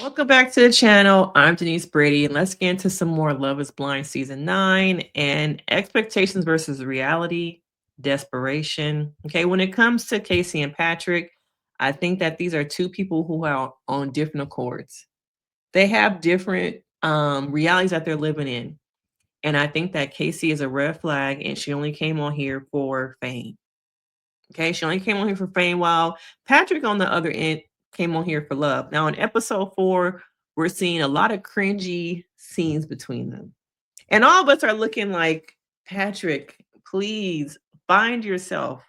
Welcome back to the channel. I'm Denise Brady, and let's get into some more Love is Blind Season 9 and expectations versus reality, desperation. Okay, when it comes to Kacie and Patrick, I think that these are two people who are on different accords. They have different realities that they're living in. And I think that Kacie is a red flag and she only came on here for fame. Okay, she only came on here for fame while Patrick on the other end came on here for love. Now in episode 4, we're seeing a lot of cringy scenes between them. And all of us are looking like, Patrick, please find yourself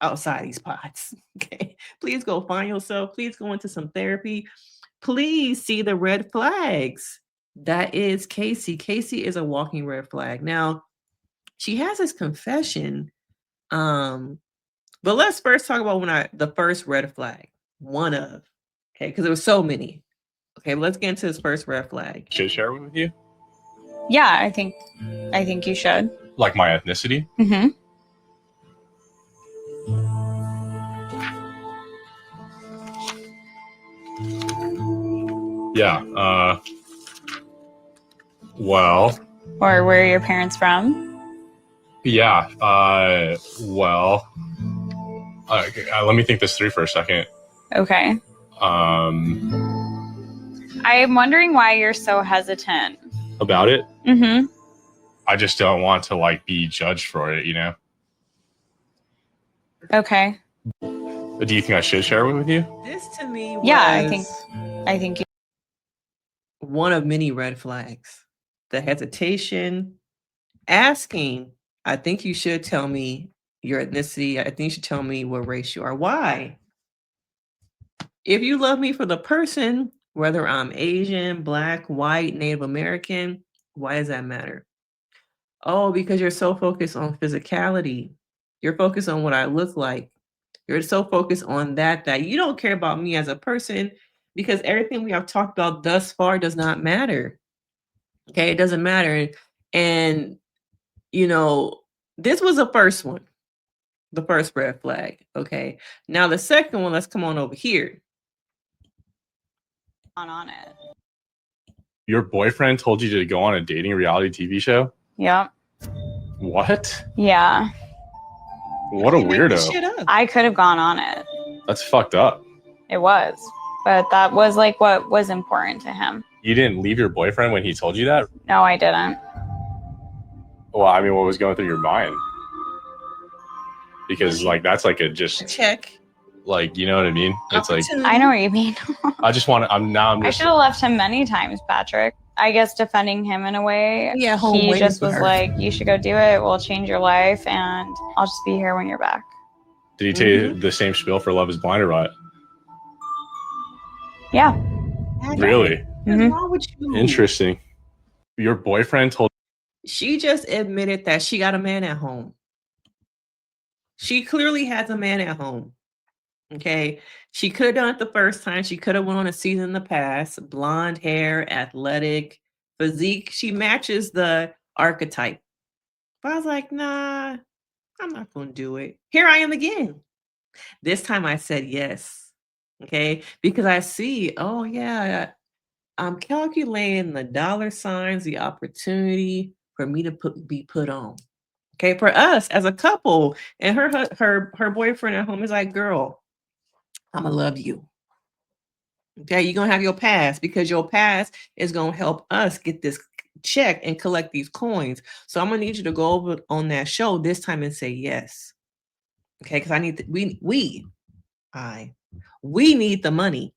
outside these pots. Okay. Please go find yourself. Please go into some therapy. Please see the red flags. That is Kacie. Kacie is a walking red flag. Now, she has this confession. But let's first talk about the first red flag. One of. Okay, because there was so many. Okay, let's get into this first red flag. Should I share one with you? Yeah, I think you should. Like my ethnicity? Mm-hmm. Yeah. Well. Or where are your parents from? Yeah. Well. Let me think this through for a second. Okay. I'm wondering why you're so hesitant. About it? Mm-hmm. I just don't want to be judged for it, you know? Okay. Do you think I should share one with you? This to me was Yeah, I think you one of many red flags. The hesitation, asking, I think you should tell me your ethnicity. I think you should tell me what race you are. Why? If you love me for the person, whether I'm Asian, Black, white, Native American, why does that matter? Oh, because you're so focused on physicality. You're focused on what I look like. You're so focused on that you don't care about me as a person because everything we have talked about thus far does not matter. Okay, it doesn't matter. And, this was the first one, the first red flag. Okay, now the second one, let's come on over here. on it. Your boyfriend told you to go on a dating reality TV show? Yep. What? Yeah. What a You make this weirdo. shit up. I could have gone on it. That's fucked up. It was. But that was what was important to him. You didn't leave your boyfriend when he told you that? No, I didn't. Well, I mean, what was going through your mind? Because that's a check. You know what I mean? It's I know what you mean. I just want to, I should have left him many times, Patrick. I guess defending him in a way. Yeah, he just was like, you should go do it. We'll change your life and I'll just be here when you're back. Did he tell you the same spiel for Love is Blind or what? Yeah. Really? What's wrong with you? Interesting. Your boyfriend told. She just admitted that she got a man at home. She clearly has a man at home. Okay. She could have done it the first time. She could have went on a season in the past. Blonde hair, athletic, physique. She matches the archetype. But I was like, nah, I'm not going to do it. Here I am again. This time I said yes. Okay. Because I see, oh yeah, I'm calculating the dollar signs, the opportunity for me to be put on. Okay, for us as a couple, and her boyfriend at home is like, girl, I'ma love you. Okay, you're gonna have your past because your past is gonna help us get this check and collect these coins. So I'm gonna need you to go over on that show this time and say yes. Okay, because I need we need the money.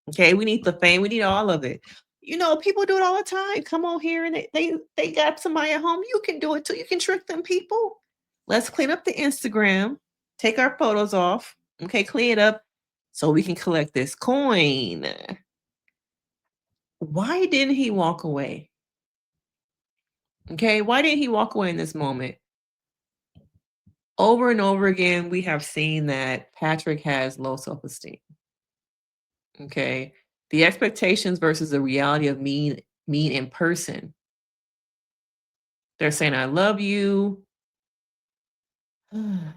Okay, we need the fame, we need all of it. People do it all the time. Come on here and they got somebody at home. You can do it too. You can trick them people. Let's clean up the Instagram, take our photos off. Okay, clean it up so we can collect this coin. Why didn't he walk away? Okay, why didn't he walk away in this moment? Over and over again, we have seen that Patrick has low self-esteem. Okay. The expectations versus the reality of mean in person. They're saying, I love you. And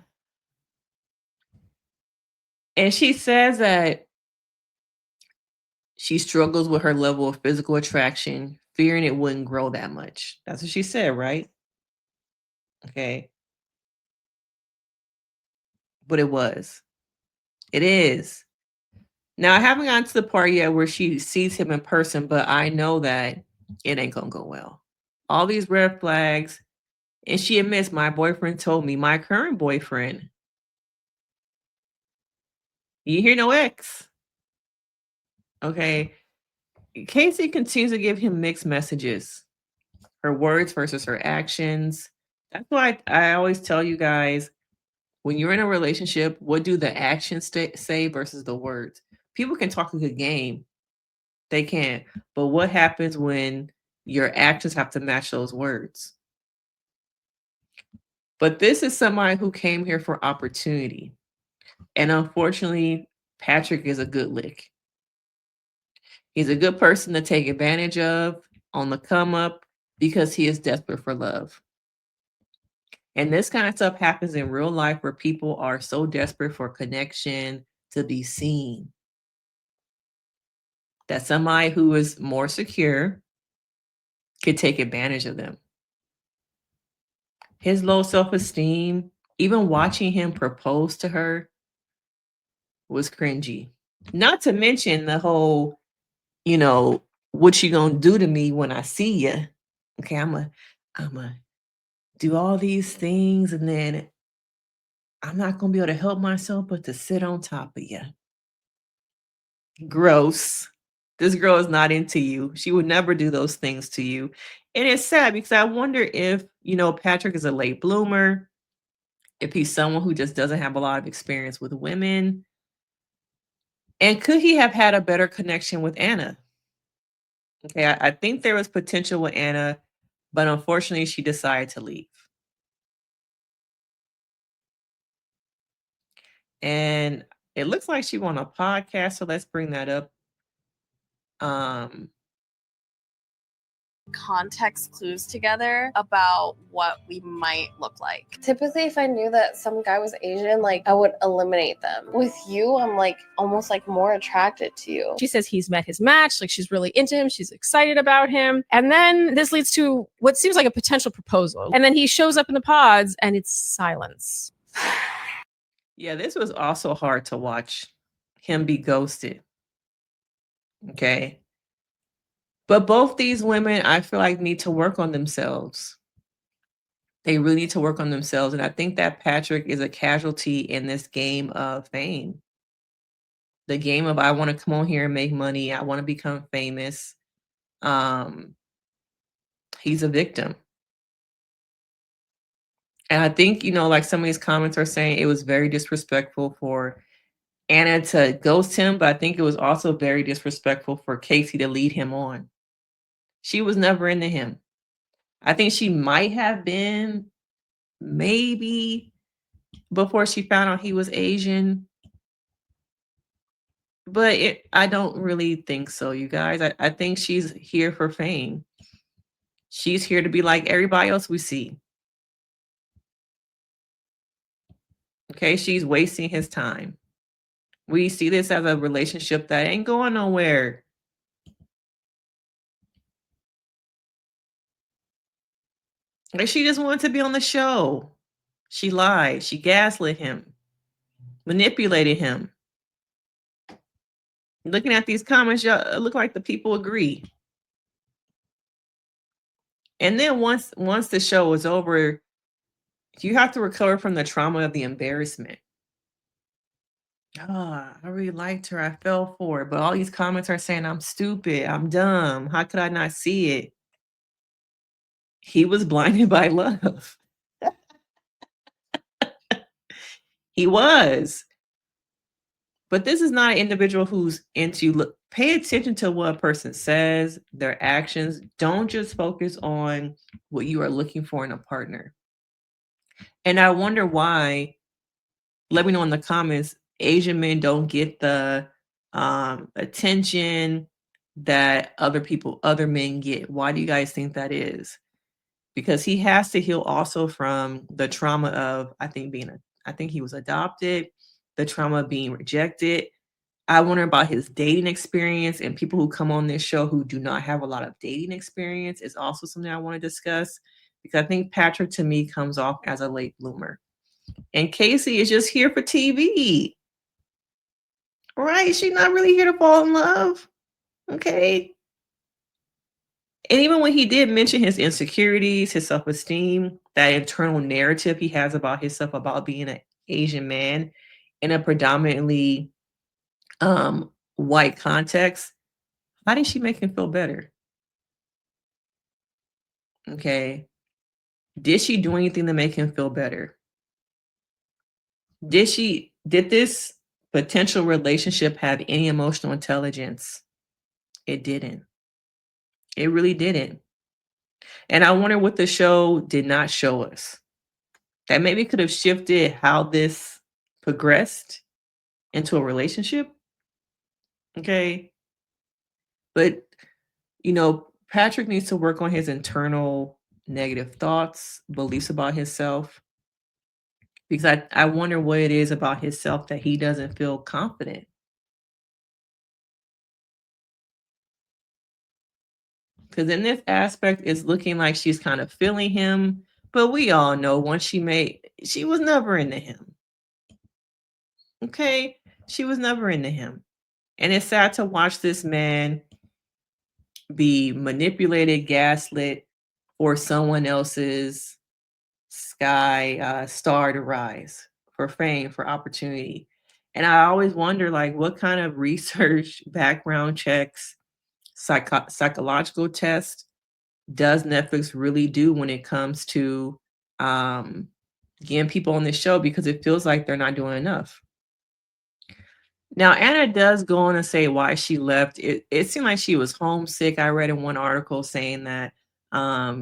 she says that She struggles with her level of physical attraction, fearing it wouldn't grow that much. That's what she said, right? Okay. But it was. It is. Now, I haven't gotten to the part yet where she sees him in person, but I know that it ain't gonna go well. All these red flags. And she admits, my boyfriend told me, my current boyfriend. You hear no ex. Okay. Kacie continues to give him mixed messages. Her words versus her actions. That's why I always tell you guys, when you're in a relationship, what do the actions say versus the words? People can talk a good game. They can. But what happens when your actions have to match those words? But this is somebody who came here for opportunity. And unfortunately, Patrick is a good lick. He's a good person to take advantage of on the come up because he is desperate for love. And this kind of stuff happens in real life where people are so desperate for connection, to be seen, that somebody who is more secure could take advantage of them. His low self-esteem, even watching him propose to her was cringy. Not to mention the whole, what you gonna do to me when I see you? Okay, I'm a do all these things and then I'm not gonna be able to help myself but to sit on top of you. Gross. This girl is not into you. She would never do those things to you. And it's sad because I wonder if, Patrick is a late bloomer, if he's someone who just doesn't have a lot of experience with women. And could he have had a better connection with Anna? Okay, I think there was potential with Anna, but unfortunately she decided to leave. And it looks like she won a podcast, so let's bring that up. Context clues together about what we might look like. Typically, if I knew that some guy was Asian, I would eliminate them. With you, I'm almost more attracted to you. She says he's met his match, she's really into him, she's excited about him. And then this leads to what seems like a potential proposal. And then he shows up in the pods and it's silence. Yeah, this was also hard to watch him be ghosted. Okay. But both these women, I feel like, need to work on themselves. They really need to work on themselves. And I think that Patrick is a casualty in this game of fame. The game of, I want to come on here and make money. I want to become famous. He's a victim. And I think, some of these comments are saying it was very disrespectful for Anna to ghost him, but I think it was also very disrespectful for Kacie to lead him on. She was never into him. I think she might have been, maybe, before she found out he was Asian. But I don't really think so, you guys. I think she's here for fame. She's here to be like everybody else we see. Okay, she's wasting his time. We see this as a relationship that ain't going nowhere. She just wanted to be on the show. She lied. She gaslit him, manipulated him. Looking at these comments, y'all, it look like the people agree. And then once the show is over, you have to recover from the trauma of the embarrassment. I really liked her. I fell for it. But all these comments are saying I'm stupid. I'm dumb. How could I not see it? He was blinded by love. He was. But this is not an individual who's into pay attention to what a person says, their actions. Don't just focus on what you are looking for in a partner. And I wonder why, let me know in the comments, Asian men don't get the attention that other men get. Why do you guys think that is? Because he has to heal also from the trauma of, I think he was adopted, the trauma of being rejected. I wonder about his dating experience, and people who come on this show who do not have a lot of dating experience is also something I want to discuss, because I think Patrick to me comes off as a late bloomer. And Kacie is just here for TV. Right? She's not really here to fall in love. Okay. And even when he did mention his insecurities, his self-esteem, that internal narrative he has about himself, about being an Asian man in a predominantly white context, how did she make him feel better? Okay. Did she do anything to make him feel better? Did this potential relationship have any emotional intelligence? It didn't. It really didn't. And I wonder what the show did not show us. That maybe could have shifted how this progressed into a relationship. Okay. But, Patrick needs to work on his internal negative thoughts, beliefs about himself. Because I wonder what it is about himself that he doesn't feel confident. Because in this aspect, it's looking like she's kind of feeling him. But we all know once she was never into him. Okay? She was never into him. And it's sad to watch this man be manipulated, gaslit, for someone else's star to rise, for fame, for opportunity. And I always wonder, like, what kind of research, background checks, psychological tests does Netflix really do when it comes to getting people on this show, because it feels like they're not doing enough. Now, Anna does go on to say why she left. It seemed like she was homesick. I read in one article saying that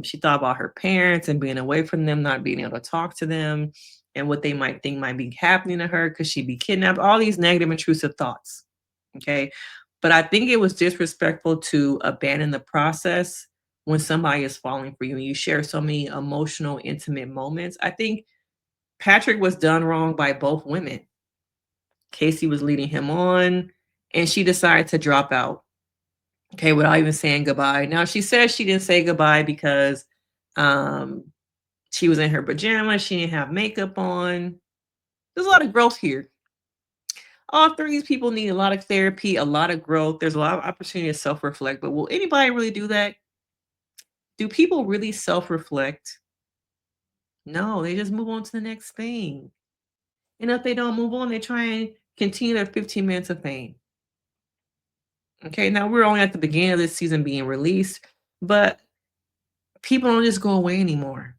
she thought about her parents and being away from them, not being able to talk to them, and what they might think might be happening to her because she'd be kidnapped. All these negative, intrusive thoughts. Okay. But I think it was disrespectful to abandon the process when somebody is falling for you and you share so many emotional, intimate moments. I think Patrick was done wrong by both women. Kacie was leading him on, and she decided to drop out. Okay, without even saying goodbye. Now, she says she didn't say goodbye because she was in her pajamas. She didn't have makeup on. There's a lot of growth here. All three of these people need a lot of therapy, a lot of growth. There's a lot of opportunity to self-reflect. But will anybody really do that? Do people really self-reflect? No, they just move on to the next thing. And if they don't move on, they try and continue their 15 minutes of fame. Okay, now we're only at the beginning of this season being released, but people don't just go away anymore.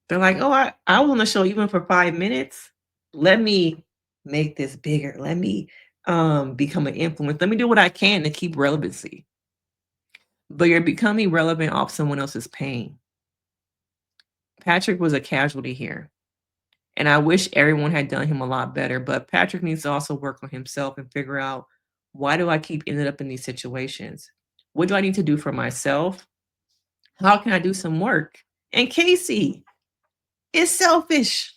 They're like, oh, I was on the show even for 5 minutes. Let me make this bigger. Let me become an influence. Let me do what I can to keep relevancy. But you're becoming relevant off someone else's pain. Patrick was a casualty here. And I wish everyone had done him a lot better. But Patrick needs to also work on himself and figure out, why do I keep ending up in these situations? What do I need to do for myself? How can I do some work? And Kacie is selfish.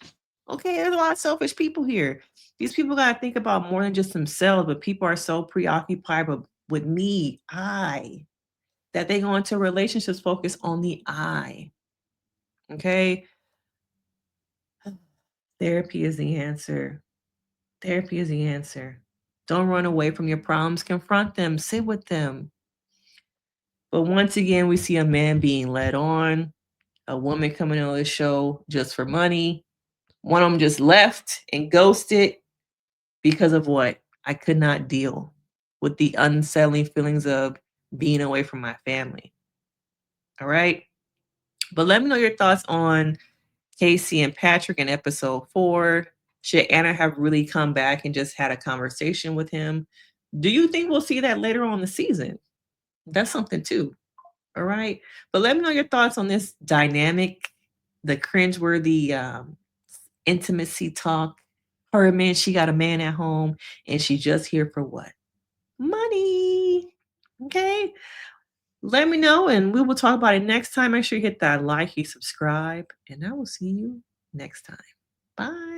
Okay, there's a lot of selfish people here. These people got to think about more than just themselves, but people are so preoccupied with me, that they go into relationships focused on the I. Okay? Therapy is the answer. Therapy is the answer. Don't run away from your problems. Confront them. Sit with them. But once again, we see a man being led on, a woman coming on the show just for money. One of them just left and ghosted because of what? I could not deal with the unsettling feelings of being away from my family. All right. But let me know your thoughts on Kacie and Patrick in episode 4. Should Anna have really come back and just had a conversation with him? Do you think we'll see that later on in the season? That's something too. All right. But let me know your thoughts on this dynamic, the cringeworthy intimacy talk. Her man, she got a man at home and she's just here for what? Money. Okay. Let me know and we will talk about it next time. Make sure you hit that like, you subscribe, and I will see you next time. Bye.